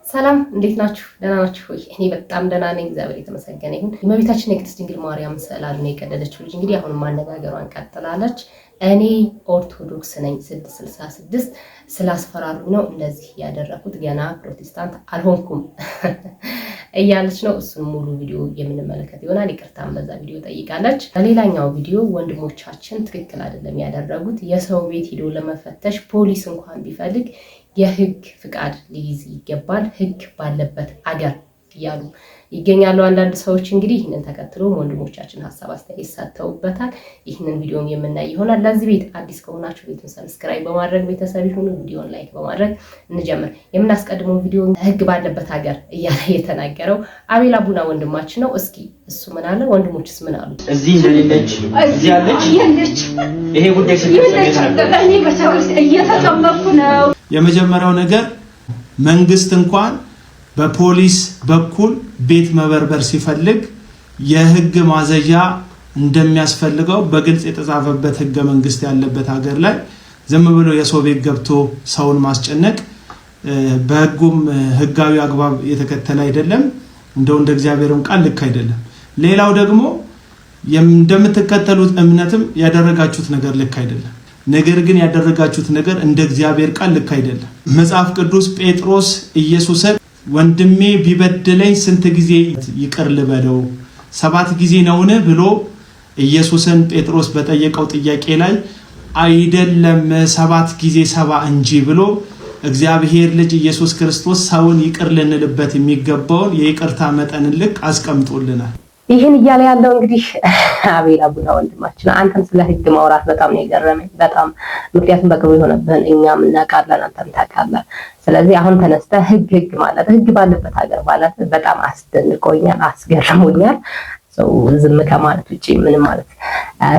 ሰላም እንዴት ናችሁ? ደህና ናችሁ ወይ? እኔ በጣም ደህና ነኝ፣ እግዚአብሔር የተመሰገነ ይሁን። የእመቤታችን የቅድስት ድንግል ማርያም ስዕል ነው የቀደደችው ልጅ እንግዲህ አሁን ማነጋገሯን ቀጥላለች። እኔ ኦርቶዶክስ ነኝ 666 ስላስፈራሩ ነው እንደዚህ ያደረኩት፣ ገና ፕሮቴስታንት አልሆንኩም እያለች ነው። እሱን ሙሉ ቪዲዮ የምንመለከት ይሆናል። ይቅርታም በዛ ቪዲዮ ጠይቃለች። በሌላኛው ቪዲዮ ወንድሞቻችን ትክክል አይደለም ያደረጉት፣ የሰው ቤት ሄዶ ለመፈተሽ ፖሊስ እንኳን ቢፈልግ የህግ ፍቃድ ሊይዝ ይገባል፣ ህግ ባለበት አገር እያሉ ይገኛሉ አንዳንድ ሰዎች። እንግዲህ ይህንን ተከትሎ ወንድሞቻችን ሀሳብ አስተያየት ሰጥተውበታል። ይህንን ቪዲዮም የምናይ ይሆናል። ለዚህ ቤት አዲስ ከሆናችሁ ቤቱን ሰብስክራይብ በማድረግ ቤተሰብ ይሁኑ። ቪዲዮን ላይክ በማድረግ እንጀምር። የምናስቀድመው ቪዲዮ ህግ ባለበት ሀገር እያለ የተናገረው አቤል አቡና ወንድማችን ነው። እስኪ እሱ ምን አለ፣ ወንድሞችስ ምን አሉ? እዚህ እንደሌለች እዚህ ያለች ይሄ ጉዳይ እየተጠመኩ ነው። የመጀመሪያው ነገር መንግስት እንኳን በፖሊስ በኩል ቤት መበርበር ሲፈልግ የህግ ማዘዣ እንደሚያስፈልገው በግልጽ የተጻፈበት ህገ መንግስት ያለበት ሀገር ላይ ዝም ብሎ የሰው ቤት ገብቶ ሰውን ማስጨነቅ በህጉም ህጋዊ አግባብ የተከተለ አይደለም። እንደ እግዚአብሔርም ቃል ልክ አይደለም። ሌላው ደግሞ እንደምትከተሉት እምነትም ያደረጋችሁት ነገር ልክ አይደለም። ነገር ግን ያደረጋችሁት ነገር እንደ እግዚአብሔር ቃል ልክ አይደለም። መጽሐፍ ቅዱስ ጴጥሮስ ኢየሱስን ወንድሜ ቢበድለኝ ስንት ጊዜ ይቅር ልበለው 7 ጊዜ ነውን ብሎ ኢየሱስን ጴጥሮስ በጠየቀው ጥያቄ ላይ አይደለም 7 ጊዜ 70 እንጂ ብሎ እግዚአብሔር ልጅ ኢየሱስ ክርስቶስ ሰውን ይቅር ልንልበት የሚገባውን የይቅርታ መጠን ልክ አስቀምጦልናል። ይህን እያለ ያለው እንግዲህ አቤል አቡና ወንድማችን፣ አንተም ስለ ህግ ማውራት በጣም ነው የገረመኝ። በጣም ምክንያቱም በቅርቡ የሆነብን እኛም እናውቃለን፣ አንተም ታውቃለህ። ስለዚህ አሁን ተነስተህ ህግ ማለት ህግ ባለበት ሀገር ማለት በጣም አስደንቆኛል፣ አስገርሞኛል። ዝም ከማለት ውጪ ምንም ማለት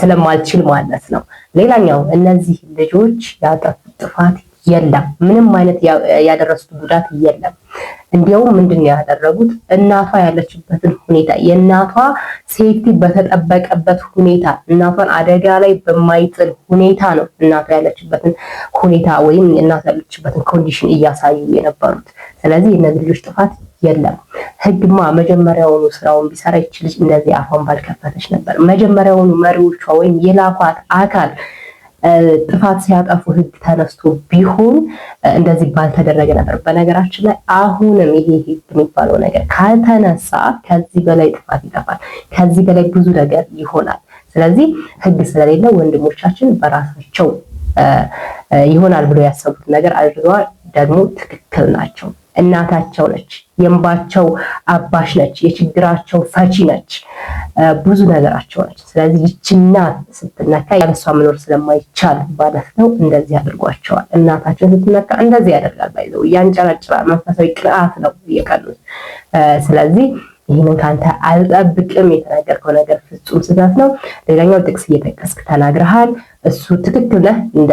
ስለማልችል ማለት ነው። ሌላኛው እነዚህ ልጆች ያጠፉት ጥፋት የለም፣ ምንም አይነት ያደረሱት ጉዳት የለም። እንዲያውም ምንድነው ያደረጉት? እናቷ ያለችበትን ሁኔታ የእናቷ ሴፍቲ በተጠበቀበት ሁኔታ እናቷን አደጋ ላይ በማይጥል ሁኔታ ነው እናቷ ያለችበትን ሁኔታ ወይም እናቷ ያለችበትን ኮንዲሽን እያሳዩ የነበሩት። ስለዚህ እነዚህ ልጆች ጥፋት የለም። ህግማ መጀመሪያውኑ ስራውን ቢሰራ ይችላል፣ እንደዚህ አፏን ባልከፈተች ነበር። መጀመሪያውኑ መሪዎቿ ወይም የላኳት አካል ጥፋት ሲያጠፉ ህግ ተነስቶ ቢሆን እንደዚህ ባልተደረገ ነበር። በነገራችን ላይ አሁንም ይሄ ህግ የሚባለው ነገር ካልተነሳ ከዚህ በላይ ጥፋት ይጠፋል፣ ከዚህ በላይ ብዙ ነገር ይሆናል። ስለዚህ ህግ ስለሌለ ወንድሞቻችን በራሳቸው ይሆናል ብሎ ያሰቡት ነገር አድርገዋል። ደግሞ ትክክል ናቸው። እናታቸው ነች፣ የእንባቸው አባሽ ነች፣ የችግራቸው ፈቺ ነች፣ ብዙ ነገራቸው ነች። ስለዚህ ይችና ስትነካ ያለሷ መኖር ስለማይቻል ማለት ነው እንደዚህ አድርጓቸዋል። እናታቸው ስትነካ እንደዚህ ያደርጋል፣ ባይዘው ያንጨረጭራል። መንፈሳዊ ቅርአት ነው እየቀኑት። ስለዚህ ይህንን ካንተ አልጠብቅም። የተናገርከው ነገር ፍጹም ስህተት ነው። ሌላኛው ጥቅስ እየጠቀስክ ተናግረሃል። እሱ ትክክል ነህ እንደ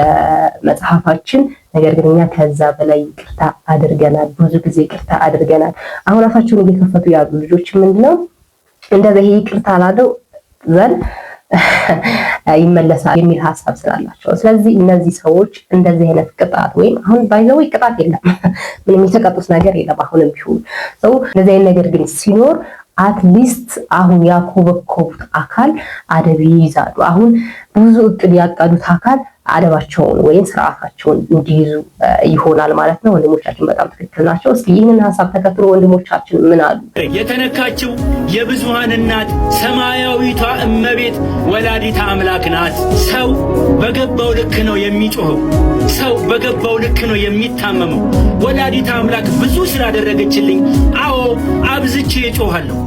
መጽሐፋችን። ነገር ግን እኛ ከዛ በላይ ይቅርታ አድርገናል፣ ብዙ ጊዜ ይቅርታ አድርገናል። አሁን ራሳቸውን እየከፈቱ ያሉ ልጆች ምንድነው እንደዚህ ይቅርታ አላለው ዘንድ ይመለሳል የሚል ሀሳብ ስላላቸው፣ ስለዚህ እነዚህ ሰዎች እንደዚህ አይነት ቅጣት ወይም አሁን ባይዘው ቅጣት የለም፣ ምንም የተቀጡት ነገር የለም። አሁንም ቢሆን ሰው እንደዚህ አይነት ነገር ግን ሲኖር አትሊስት አሁን ያኮበኮቡት አካል አደብ ይይዛሉ። አሁን ብዙ እቅድ ያቀዱት አካል አደባቸውን ወይም ስርዓታቸውን እንዲይዙ ይሆናል ማለት ነው። ወንድሞቻችን በጣም ትክክል ናቸው። እስኪ ይህንን ሀሳብ ተከትሎ ወንድሞቻችን ምን አሉ? የተነካችው የብዙሃን እናት ሰማያዊቷ እመቤት ወላዲታ አምላክ ናት። ሰው በገባው ልክ ነው የሚጮኸው፣ ሰው በገባው ልክ ነው የሚታመመው። ወላዲታ አምላክ ብዙ ስላደረገችልኝ አዎ አብዝቼ እጮሃለሁ።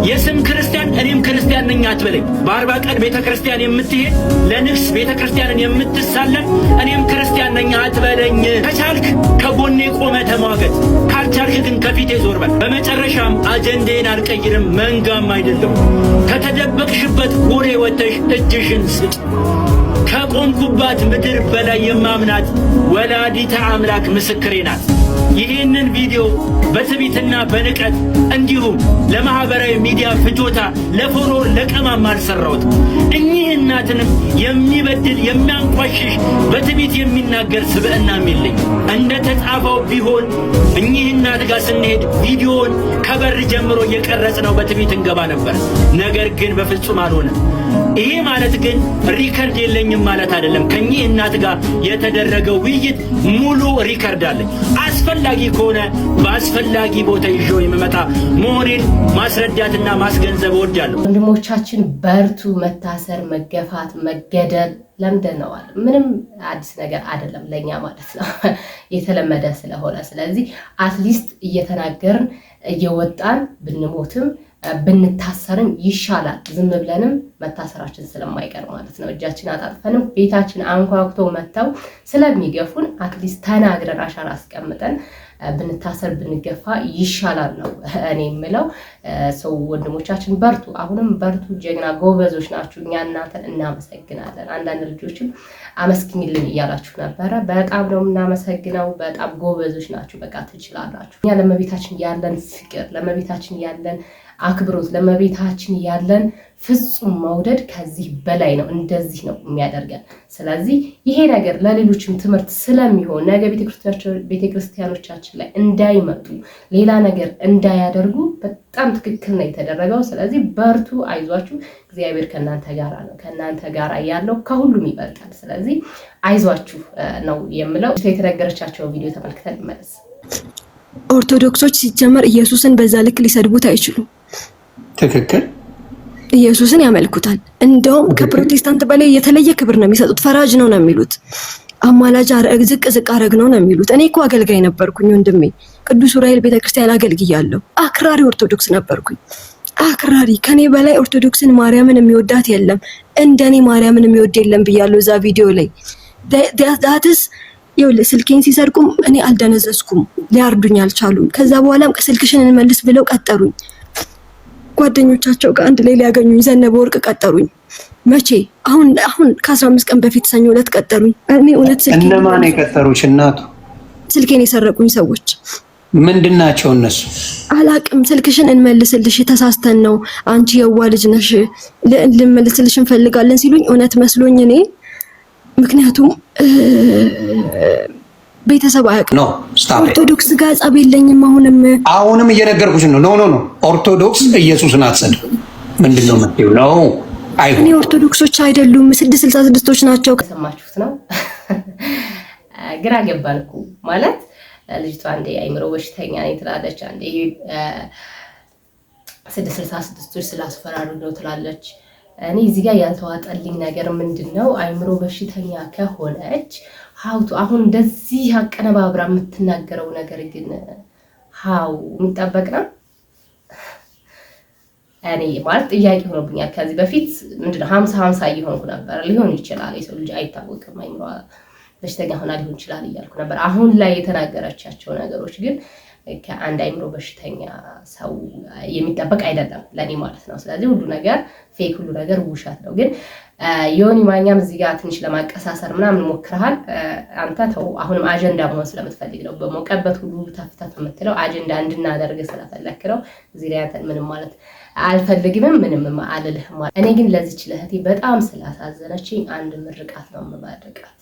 የስም ክርስቲያን እኔም ክርስቲያን ነኝ አትበለኝ። በ40 ቀን ቤተክርስቲያን የምትሄድ ለንግስ ቤተክርስቲያንን የምትሳለም እኔም ክርስቲያን ነኝ አትበለኝ። ከቻልክ ከጎኔ ቆመ ተሟገት፣ ካልቻልክ ግን ከፊቴ ዞር በል። በመጨረሻም አጀንዴን አልቀይርም፣ መንጋም አይደለም። ከተደበቅሽበት ጎሬ ወተሽ እጅሽን ስጥ። ከቆምኩባት ምድር በላይ የማምናት ወላዲተ አምላክ ምስክሬ ናት። ይህንን ቪዲዮ በትዕቢትና በንቀት እንዲሁም ለማህበራዊ ሚዲያ ፍጆታ ለፎሎ ለቀማም አልሰራሁት። እኚህ እናትንም የሚበድል የሚያንቋሽሽ በትዕቢት የሚናገር ስብዕናም የለኝ። እንደ ተጻፈው ቢሆን እኚህ እናት ጋር ስንሄድ ቪዲዮውን ከበር ጀምሮ እየቀረጽ ነው በትዕቢት እንገባ ነበር። ነገር ግን በፍጹም አልሆነም። ይሄ ማለት ግን ሪከርድ የለኝም ማለት አይደለም። ከኚህ እናት ጋር የተደረገው ውይይት ሙሉ ሪከርድ አለኝ። አስፈላጊ ከሆነ በአስፈላጊ ቦታ ይዤው የምመጣ መሆኔን ማስረዳትና ማስገንዘብ እወዳለሁ። ወንድሞቻችን በርቱ። መታሰር፣ መገፋት፣ መገደል ለምደነዋል። ምንም አዲስ ነገር አይደለም ለኛ ማለት ነው፣ የተለመደ ስለሆነ። ስለዚህ አትሊስት እየተናገርን እየወጣን ብንሞትም ብንታሰርም ይሻላል፣ ዝም ብለንም መታሰራችን ስለማይቀር ማለት ነው። እጃችን አጣጥፈንም ቤታችን አንኳኩተው መተው ስለሚገፉን አትሊስት ተናግረን አሻራ አስቀምጠን ብንታሰር ብንገፋ ይሻላል ነው እኔ የምለው። ሰው ወንድሞቻችን በርቱ፣ አሁንም በርቱ፣ ጀግና ጎበዞች ናችሁ። እኛ እናንተን እናመሰግናለን። አንዳንድ ልጆችም አመስግኝልን እያላችሁ ነበረ። በጣም ነው የምናመሰግነው። በጣም ጎበዞች ናችሁ። በቃ ትችላላችሁ። እኛ ለመቤታችን ያለን ፍቅር፣ ለመቤታችን ያለን አክብሮት፣ ለመቤታችን ያለን ፍጹም መውደድ ከዚህ በላይ ነው። እንደዚህ ነው የሚያደርገን። ስለዚህ ይሄ ነገር ለሌሎችም ትምህርት ስለሚሆን ነገ ቤተክርስቲያኖቻችን ላይ እንዳይመጡ ሌላ ነገር እንዳያደርጉ በጣም ትክክል ነው የተደረገው። ስለዚህ በርቱ፣ አይዟችሁ፣ እግዚአብሔር ከእናንተ ጋር ነው። ከእናንተ ጋር ያለው ከሁሉም ይበልጣል። ስለዚህ አይዟችሁ ነው የምለው። የተነገረቻቸው ቪዲዮ ተመልክተን እንመለስ። ኦርቶዶክሶች ሲጀመር ኢየሱስን በዛ ልክ ሊሰድቡት አይችሉም። ትክክል። ኢየሱስን ያመልኩታል። እንደውም ከፕሮቴስታንት በላይ የተለየ ክብር ነው የሚሰጡት። ፈራጅ ነው ነው የሚሉት። አማላጅ ዝቅ አረግ ነው ነው የሚሉት። እኔ እኮ አገልጋይ ነበርኩኝ ወንድሜ። ቅዱስ ዑራኤል ቤተክርስቲያን አገልግያለሁ። አክራሪ ኦርቶዶክስ ነበርኩኝ። አክራሪ። ከኔ በላይ ኦርቶዶክስን ማርያምን የሚወዳት የለም፣ እንደኔ ማርያምን የሚወድ የለም ብያለሁ እዛ ቪዲዮ ላይ። ዳትስ ስልኬን ሲሰርቁም እኔ አልደነዘዝኩም፣ ሊያርዱኝ አልቻሉም። ከዛ በኋላም ስልክሽን እንመልስ ብለው ቀጠሩኝ። ጓደኞቻቸው ጋር አንድ ላይ ሊያገኙኝ ዘነበ ወርቅ ቀጠሩኝ። መቼ? አሁን ከ15 ቀን በፊት ሰኞ ዕለት ቀጠሩኝ። እኔ እውነት ስልኬን እነማን የቀጠሩሽ? እናቱ ስልኬን የሰረቁኝ ሰዎች ምንድናቸው እነሱ? አላቅም። ስልክሽን እንመልስልሽ ተሳስተን ነው፣ አንቺ የዋ ልጅ ነሽ፣ ልንመልስልሽ እንፈልጋለን ሲሉኝ እውነት መስሎኝ እኔ ምክንያቱም ቤተሰብ አያውቅም። ኖ ስታፕ። ኦርቶዶክስ ጋር ጸብ የለኝም። አሁንም እየነገርኩሽ ነው። ኖ ኦርቶዶክስ ኢየሱስን አትሰድብ። ምንድነው የምትይው? ነው እኔ ኦርቶዶክሶች አይደሉም 666ቶች ናቸው። ሰማችሁት ነው። ግራ ገባን እኮ ማለት ልጅቷ አንዴ አይምሮ በሽተኛ ነኝ ትላለች፣ አንዴ 666ቶች ስላስፈራሩ ነው ትላለች። እኔ እዚህ ጋር ያልተዋጠልኝ ነገር ምንድነው? አይምሮ በሽተኛ ከሆነች ሀውቱ አሁን እንደዚህ አቀነባብራ የምትናገረው ነገር ግን ሀው የሚጠበቅ ነው። እኔ ማለት ጥያቄ ሆኖብኛል። ከዚህ በፊት ምንድነው 50-50 እየሆንኩ ነበር። ሊሆን ይችላል፣ የሰው ልጅ አይታወቅም፣ አይምሮ በሽተኛ ሆና ሊሆን ይችላል እያልኩ ነበር። አሁን ላይ የተናገረቻቸው ነገሮች ግን ከአንድ አይምሮ በሽተኛ ሰው የሚጠበቅ አይደለም ለኔ ማለት ነው። ስለዚህ ሁሉ ነገር ፌክ፣ ሁሉ ነገር ውሸት ነው። ግን ዮኒ ማኛም እዚህ ጋር ትንሽ ለማቀሳሰር ምናምን ሞክረሃል። አንተ ተው፣ አሁንም አጀንዳ መሆን ስለምትፈልግ ነው። በሞቀበት ሁሉ ተፍተፍ የምትለው አጀንዳ እንድናደርግ ስለፈለክ ነው። እዚህ ላይ አንተን ምንም ማለት አልፈልግም፣ ምንም አልልህም። እኔ ግን ለዚች ለእህቴ በጣም ስላሳዘነችኝ አንድ ምርቃት ነው የምባርቃት።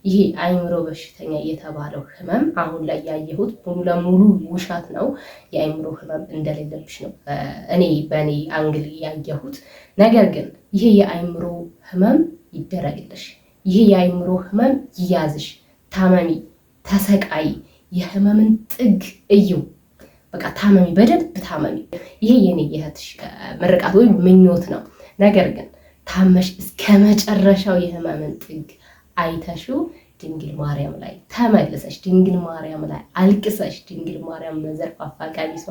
ይሄ አይምሮ በሽተኛ የተባለው ህመም አሁን ላይ ያየሁት ሙሉ ለሙሉ ውሸት ነው። የአይምሮ ህመም እንደሌለብሽ ነው እኔ በእኔ አንግል ያየሁት። ነገር ግን ይሄ የአይምሮ ህመም ይደረግልሽ፣ ይሄ የአይምሮ ህመም ይያዝሽ፣ ታመሚ፣ ተሰቃይ፣ የህመምን ጥግ እዩ። በቃ ታመሚ፣ በደንብ ታመሚ። ይሄ የኔ የእህትሽ ምርቃት ወይም ምኞት ነው። ነገር ግን ታመሽ እስከ መጨረሻው የህመምን ጥግ አይተሽው ድንግል ማርያም ላይ ተመልሰሽ ድንግል ማርያም ላይ አልቅሰሽ ድንግል ማርያም በዘርፋፋ ቀሚሷ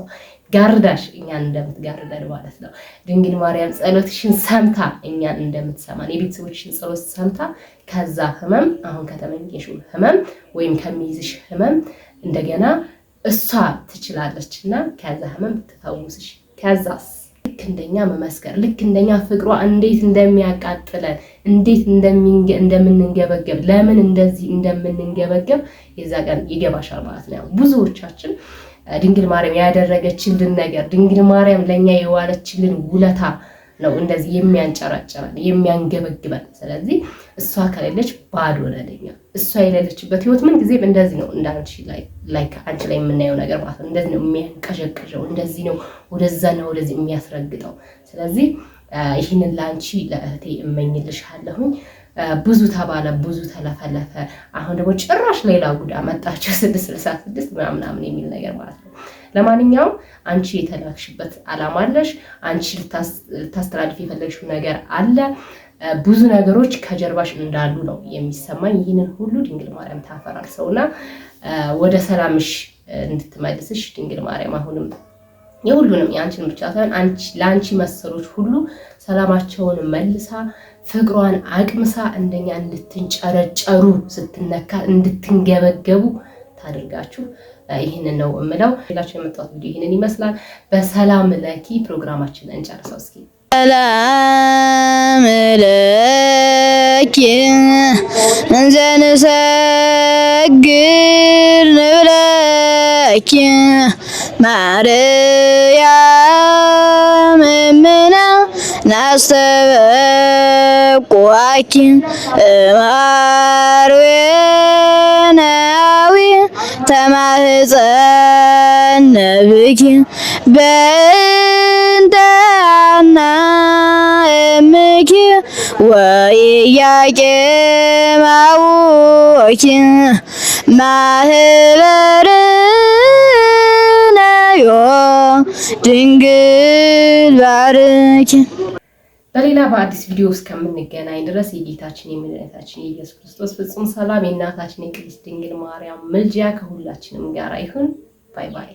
ጋርዳሽ እኛን እንደምትጋርደን ማለት ነው። ድንግል ማርያም ጸሎትሽን ሰምታ እኛን እንደምትሰማን የቤተሰቦችሽን ጸሎት ሰምታ ከዛ ህመም አሁን ከተመኘሽው ህመም ወይም ከሚይዝሽ ህመም እንደገና እሷ ትችላለችና ከዛ ህመም ትፈውስሽ። ከዛስ ልክ እንደኛ መመስከር፣ ልክ እንደኛ ፍቅሯ እንዴት እንደሚያቃጥለን፣ እንዴት እንደምንንገበገብ፣ ለምን እንደዚህ እንደምንንገበገብ የዛ ቀን ይገባሻል ማለት ነው። ብዙዎቻችን ድንግል ማርያም ያደረገችልን ነገር፣ ድንግል ማርያም ለኛ የዋለችልን ውለታ ነው እንደዚህ የሚያንጨራጨረን የሚያንገበግበን። ስለዚህ እሷ ከሌለች ባዶ ነን እኛ። እሷ የሌለችበት ህይወት ምን ጊዜም እንደዚህ ነው። እንዳንቺ አንቺ ላይ የምናየው ነገር ማለት ነው። እንደዚህ ነው የሚያንቀዠቅዠው፣ እንደዚህ ነው ወደዛና ወደዚህ የሚያስረግጠው። ስለዚህ ይህንን ለአንቺ ለእህቴ እመኝልሻለሁኝ። ብዙ ተባለ፣ ብዙ ተለፈለፈ። አሁን ደግሞ ጭራሽ ሌላ ጉዳ መጣቸው 666 ምናምን የሚል ነገር ማለት ነው። ለማንኛውም አንቺ የተላክሽበት ዓላማ አለሽ። አንቺ ልታስተላልፍ የፈለግሽው ነገር አለ። ብዙ ነገሮች ከጀርባሽ እንዳሉ ነው የሚሰማኝ። ይህንን ሁሉ ድንግል ማርያም ታፈራርሰውና ወደ ሰላምሽ እንድትመልስሽ ድንግል ማርያም አሁንም የሁሉንም የአንቺን ብቻ ሳይሆን ለአንቺ መሰሎች ሁሉ ሰላማቸውን መልሳ ፍቅሯን አቅምሳ እንደኛ እንድትንጨረጨሩ ስትነካ እንድትንገበገቡ ታድርጋችሁ። ይህንን ነው እምለው። ሌላችሁ የመጣሁት ቪዲዮ ይህንን ይመስላል። በሰላም ለኪ ፕሮግራማችንን እንጨርሰው እስኪ። ሰላም ለኪ እንዘንሰግድ ንብለኪ ማርያም እምነ ናስተበቁአኪ እማርዌናዊ ተማህፀነ ብኪ በእንተ ሐና እምኪ ወኢያቄም አቡኪ ማህበርነዮ ድንግል ባርኪ። በሌላ በአዲስ ቪዲዮ እስከምንገናኝ ድረስ የጌታችን የመድኃኒታችን የኢየሱስ ክርስቶስ ፍጹም ሰላም የእናታችን የቅድስት ድንግል ማርያም ምልጃ ከሁላችንም ጋር ይሁን። ባይ ባይ።